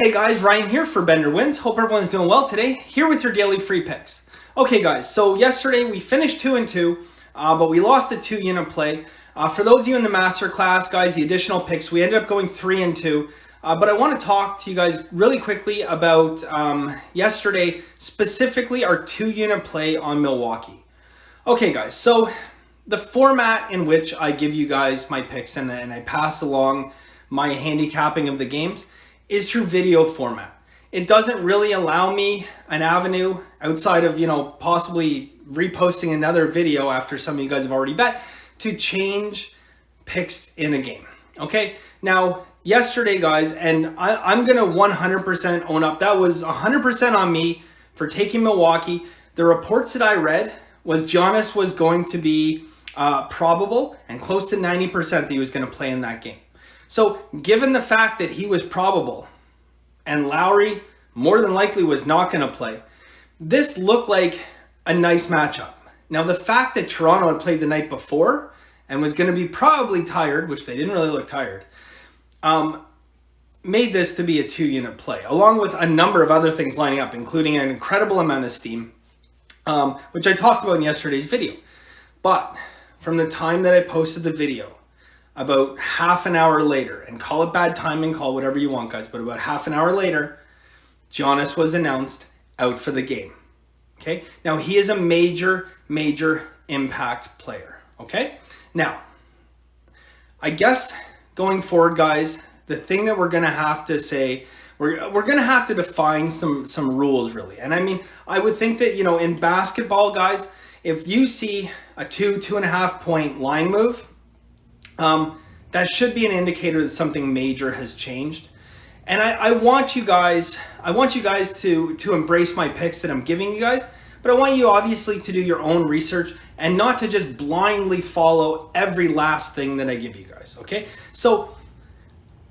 Hey guys, Ryan here for Bender Wins. Hope everyone's doing well today. Here with your daily free picks. Okay guys, so yesterday we finished 2-2, but we lost a 2-unit play. For those of you in the Masterclass, guys, the additional picks, we ended up going 3-2. But I want to talk to you guys really quickly about yesterday, specifically our 2-unit play on Milwaukee. Okay guys, so the format in which I give you guys my picks and I pass along my handicapping of the games is through video format. It doesn't really allow me an avenue outside of, possibly reposting another video after some of you guys have already bet to change picks in a game. Okay, now yesterday guys, and I'm gonna 100% own up, that was 100% on me for taking Milwaukee. The reports that I read was Giannis was going to be probable and close to 90% that he was going to play in that game. So given the fact that he was probable and Lowry more than likely was not going to play, this looked like a nice matchup. Now the fact that Toronto had played the night before and was going to be probably tired, which they didn't really look tired, made this to be a 2-unit play, along with a number of other things lining up, including an incredible amount of steam, which I talked about in yesterday's video. But from the time that I posted the video, about half an hour later, and call it bad timing, call whatever you want guys, but about half an hour later, Giannis was announced out for the game. Okay, now he is a major impact player. Okay, now I guess going forward guys, the thing that we're gonna have to say, we're gonna have to define some rules really. And I mean, I would think that, in basketball guys, if you see a 2.5 point line move, that should be an indicator that something major has changed. And I want you guys to embrace my picks that I'm giving you guys, but I want you obviously to do your own research and not to just blindly follow every last thing that I give you guys, okay? So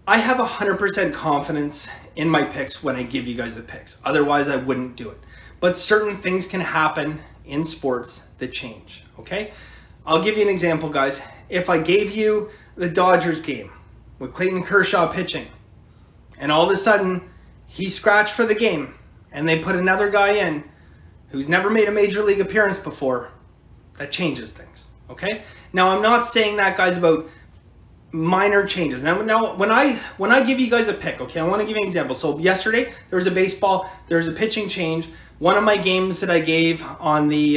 I have 100% confidence in my picks when I give you guys the picks. Otherwise I wouldn't do it. But certain things can happen in sports that change, okay? I'll give you an example guys. If I gave you the Dodgers game with Clayton Kershaw pitching and all of a sudden he scratched for the game and they put another guy in who's never made a major league appearance before, that changes things, okay? Now I'm not saying that guys about minor changes. Now when I give you guys a pick, okay, I want to give you an example. So yesterday there was a pitching change. One of my games that I gave on the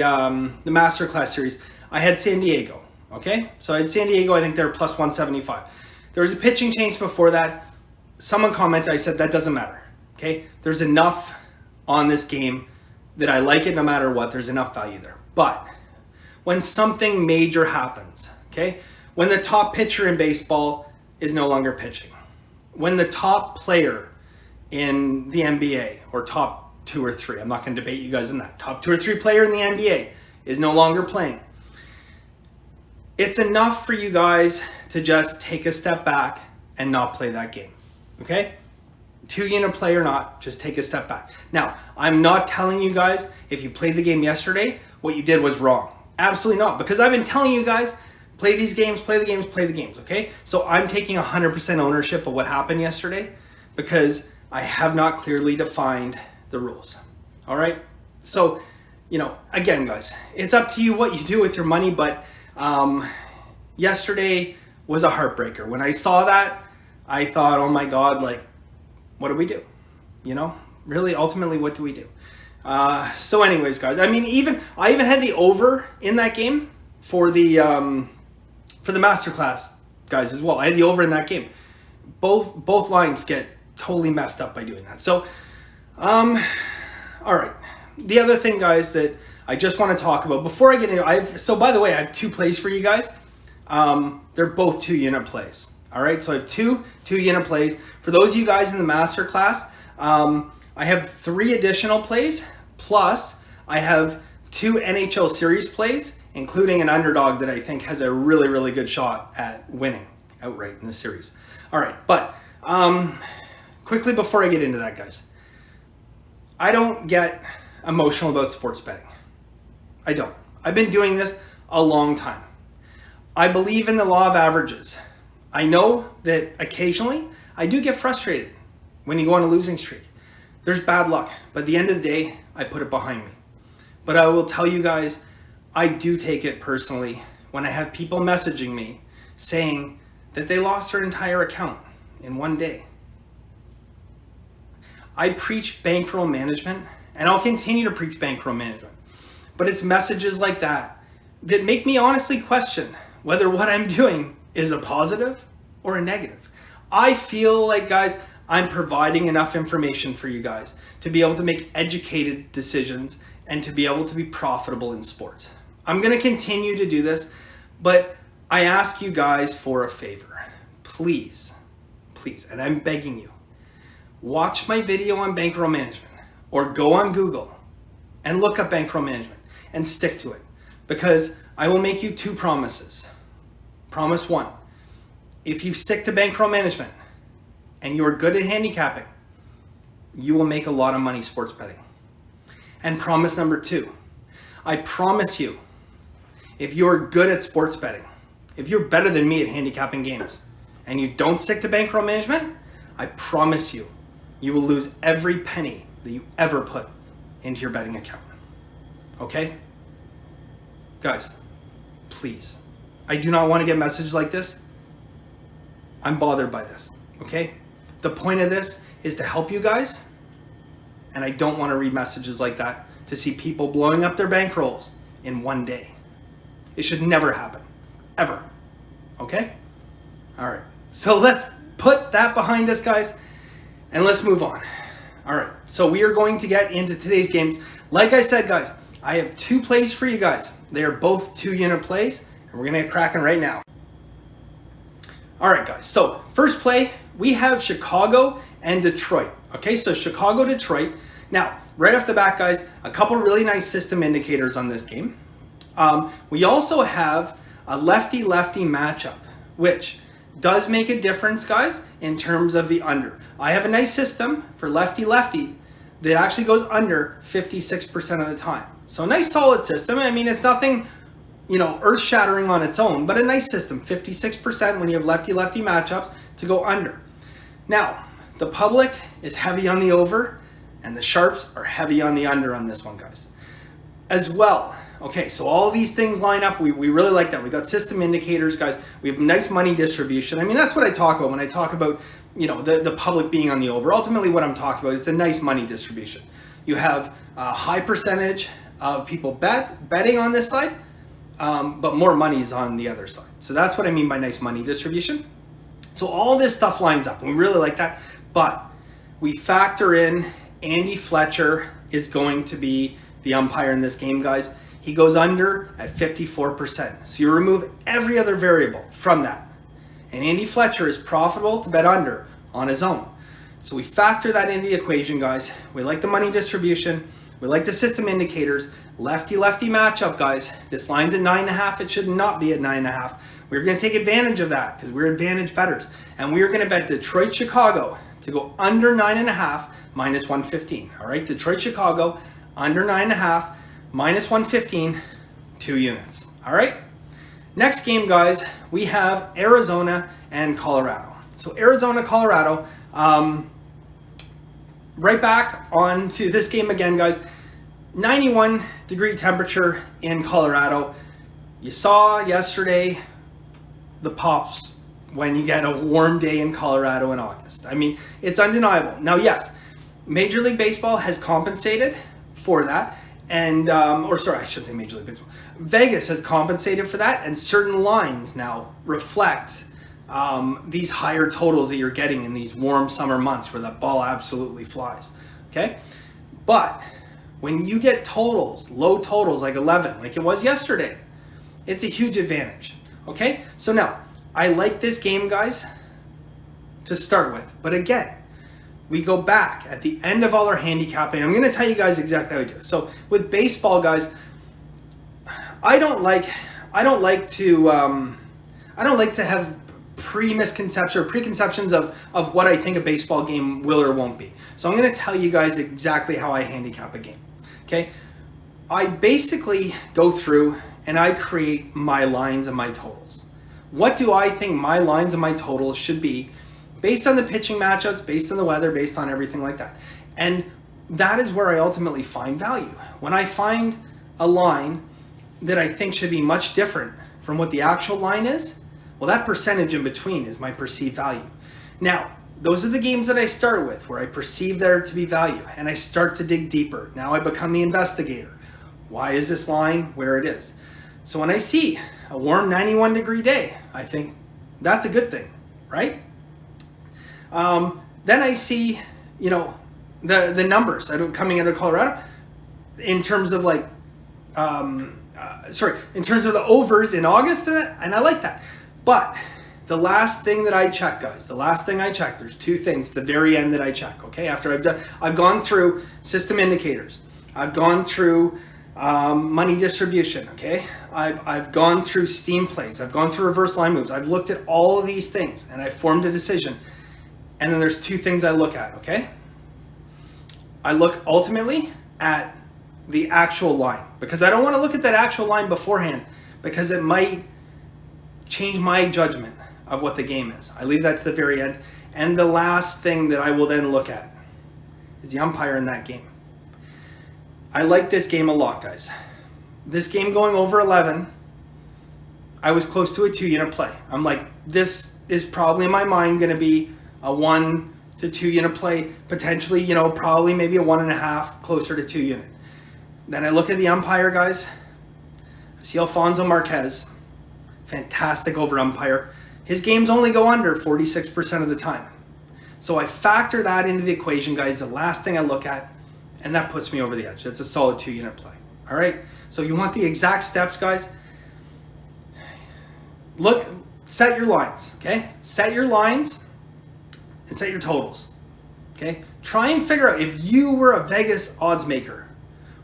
Masterclass series, I had San Diego, okay? So I had San Diego, I think they're plus 175. There was a pitching change before that. Someone commented, I said, that doesn't matter, okay? There's enough on this game that I like it no matter what. There's enough value there. But when something major happens, okay? When the top pitcher in baseball is no longer pitching, when the top player in the NBA, or top 2 or 3, I'm not going to debate you guys on that, top 2 or 3 player in the NBA is no longer playing, it's enough for you guys to just take a step back and not play that game, okay? 2-unit play or not, just take a step back. Now, I'm not telling you guys if you played the game yesterday, what you did was wrong. Absolutely not, because I've been telling you guys, play these games, play the games, okay? So I'm taking 100% ownership of what happened yesterday because I have not clearly defined the rules, all right? So, again, guys, it's up to you what you do with your money, but yesterday was a heartbreaker. When I saw that, I thought, oh my God, what do we do? Really, ultimately, what do we do? So anyways, guys, I mean, I even had the over in that game for the Masterclass guys as well. I had the over in that game. Both lines get totally messed up by doing that. So, all right. The other thing, guys, that I just want to talk about before I get into, so by the way, I have 2 plays for you guys. They're both 2-unit plays. All right, so I have two 2-unit plays. For those of you guys in the Masterclass, I have 3 additional plays, plus I have 2 NHL series plays, including an underdog that I think has a really good shot at winning outright in the series. All right, but quickly before I get into that, guys, I don't get emotional about sports betting. I don't. I've been doing this a long time. I believe in the law of averages. I know that occasionally I do get frustrated when you go on a losing streak. There's bad luck, but at the end of the day, I put it behind me. But I will tell you guys, I do take it personally when I have people messaging me saying that they lost their entire account in one day. I preach bankroll management, and I'll continue to preach bankroll management. But it's messages like that that make me honestly question whether what I'm doing is a positive or a negative. I feel like, guys, I'm providing enough information for you guys to be able to make educated decisions and to be able to be profitable in sports. I'm going to continue to do this, but I ask you guys for a favor. Please, and I'm begging you, watch my video on bankroll management or go on Google and look up bankroll management and stick to it, because I will make you 2 promises. Promise 1, if you stick to bankroll management and you're good at handicapping, you will make a lot of money sports betting. And promise number 2, I promise you, if you're good at sports betting, if you're better than me at handicapping games, and you don't stick to bankroll management, I promise you, you will lose every penny that you ever put into your betting account. Okay? Guys, please. I do not want to get messages like this. I'm bothered by this, okay? The point of this is to help you guys, and I don't want to read messages like that to see people blowing up their bankrolls in one day. It should never happen, ever, okay? All right, so let's put that behind us, guys, and let's move on. All right, so we are going to get into today's games. Like I said, guys, I have 2 plays for you guys. They are both 2-unit plays, and we're gonna get cracking right now. All right, guys, so first play, we have Chicago and Detroit. Okay, so Chicago, Detroit. Now, right off the bat, guys, a couple really nice system indicators on this game. We also have a lefty-lefty matchup, which does make a difference, guys, in terms of the under. I have a nice system for lefty-lefty that actually goes under 56% of the time. So a nice solid system. I mean, it's nothing, earth-shattering on its own, but a nice system, 56% when you have lefty-lefty matchups to go under. Now, the public is heavy on the over, and the sharps are heavy on the under on this one, guys. As well, okay, so all these things line up. We really like that. We got system indicators, guys. We have nice money distribution. I mean, that's what I talk about when I talk about, the public being on the over. Ultimately, what I'm talking about, it's a nice money distribution. You have a high percentage of people betting on this side, but more money's on the other side. So that's what I mean by nice money distribution. So all this stuff lines up, and we really like that. But we factor in Andy Fletcher is going to be the umpire in this game, guys. He goes under at 54%. So you remove every other variable from that. And Andy Fletcher is profitable to bet under on his own. So we factor that into the equation, guys. We like the money distribution. We like the system indicators. Lefty-lefty matchup, guys. This line's at 9.5. It should not be at 9.5. We're going to take advantage of that because we're advantage bettors. And we're going to bet Detroit, Chicago to go under 9.5 minus 115. All right, Detroit, Chicago, under 9.5 minus 115, 2 units. All right. Next game, guys, we have Arizona and Colorado. So Arizona, Colorado, right back onto this game again, guys. 91-degree temperature in Colorado. You saw yesterday the pops when you get a warm day in Colorado in August. I mean, it's undeniable. Now, yes, Major League Baseball has compensated for that. And, I shouldn't say Major League Baseball. Vegas has compensated for that, and certain lines now reflect these higher totals that you're getting in these warm summer months where the ball absolutely flies, okay? But when you get totals, low totals like 11, like it was yesterday, it's a huge advantage, okay? So now, I like this game, guys, to start with. But again, we go back at the end of all our handicapping. I'm going to tell you guys exactly how we do it. So with baseball, guys, I don't like to have preconceptions of what I think a baseball game will or won't be. So I'm going to tell you guys exactly how I handicap a game. Okay, I basically go through and I create my lines and my totals. What do I think my lines and my totals should be based on the pitching matchups, based on the weather, based on everything like that. And that is where I ultimately find value. When I find a line that I think should be much different from what the actual line is, well, that percentage in between is my perceived value. Now, those are the games that I start with, where I perceive there to be value, and I start to dig deeper. Now I become the investigator. Why is this line where it is? So when I see a warm 91-degree day, I think that's a good thing, right? Then I see, you know, the numbers coming out of Colorado in terms of like, in terms of the overs in August, and I like that. But the last thing that I check, guys, there's two things at the very end that I check, okay? After I've gone through system indicators, I've gone through money distribution, okay? I've gone through steam plays, I've gone through reverse line moves, I've looked at all of these things, and I've formed a decision. And then there's two things I look at, okay? I look ultimately at the actual line, because I don't want to look at that actual line beforehand, because it might change my judgment of what the game is. I leave that to the very end. And the last thing that I will then look at is the umpire in that game. I like this game a lot, guys. This game going over 11, I was close to a 2-unit play. I'm like, this is probably in my mind going to be a 1 to 2 unit play, potentially, you know, probably maybe a 1.5, closer to 2 unit. Then I look at the umpire, guys. I see Alfonso Marquez, fantastic over umpire. His games only go under 46% of the time. So I factor that into the equation, guys, the last thing I look at, and that puts me over the edge. It's a solid 2-unit play. All right. So you want the exact steps, guys. Look, set your lines, okay? Set your lines and set your totals, okay? Try and figure out, if you were a Vegas odds maker,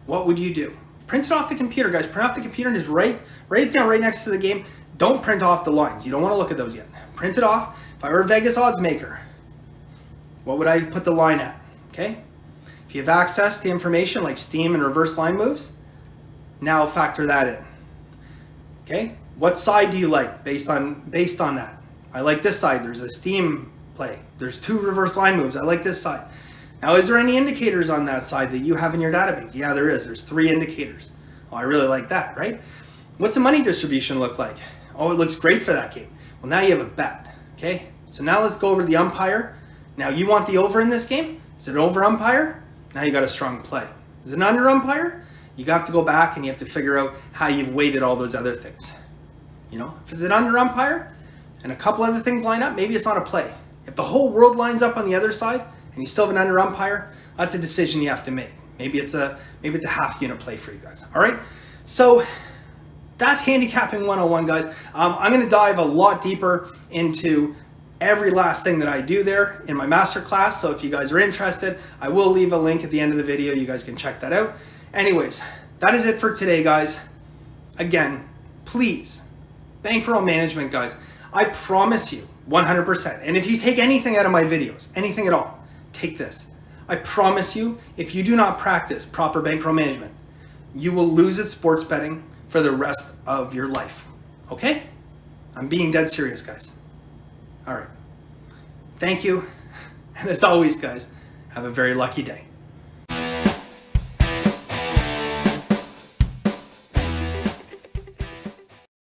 what would you do? Print it off the computer, guys. Print off the computer and just write it down right next to the game. Don't print off the lines. You don't want to look at those yet. Print it off. If I were a Vegas odds maker, what would I put the line at, okay? If you have access to information like steam and reverse line moves, now factor that in, okay? What side do you like based on that? I like this side. There's a steam play. There's 2 reverse line moves. I like this side. Now, is there any indicators on that side that you have in your database? Yeah, there is. There's 3 indicators. Oh, I really like that, right? What's the money distribution look like? Oh, it looks great for that game. Well, now you have a bet, okay? So now let's go over the umpire. Now, you want the over in this game? Is it an over umpire? Now you got a strong play. Is it an under umpire? You have to go back and you have to figure out how you've weighted all those other things. You know, if it's an under umpire and a couple other things line up, maybe it's not a play. If the whole world lines up on the other side and you still have an under umpire, that's a decision you have to make. Maybe it's a half-unit play for you guys. All right, so that's handicapping 101, guys. I'm going to dive a lot deeper into every last thing that I do there in my masterclass. So if you guys are interested, I will leave a link at the end of the video. You guys can check that out. Anyways, that is it for today, guys. Again, please, bankroll management, guys. I promise you 100%. And if you take anything out of my videos, anything at all, take this. I promise you, if you do not practice proper bankroll management, you will lose at sports betting for the rest of your life. Okay? I'm being dead serious, guys. All right. Thank you. And as always, guys, have a very lucky day.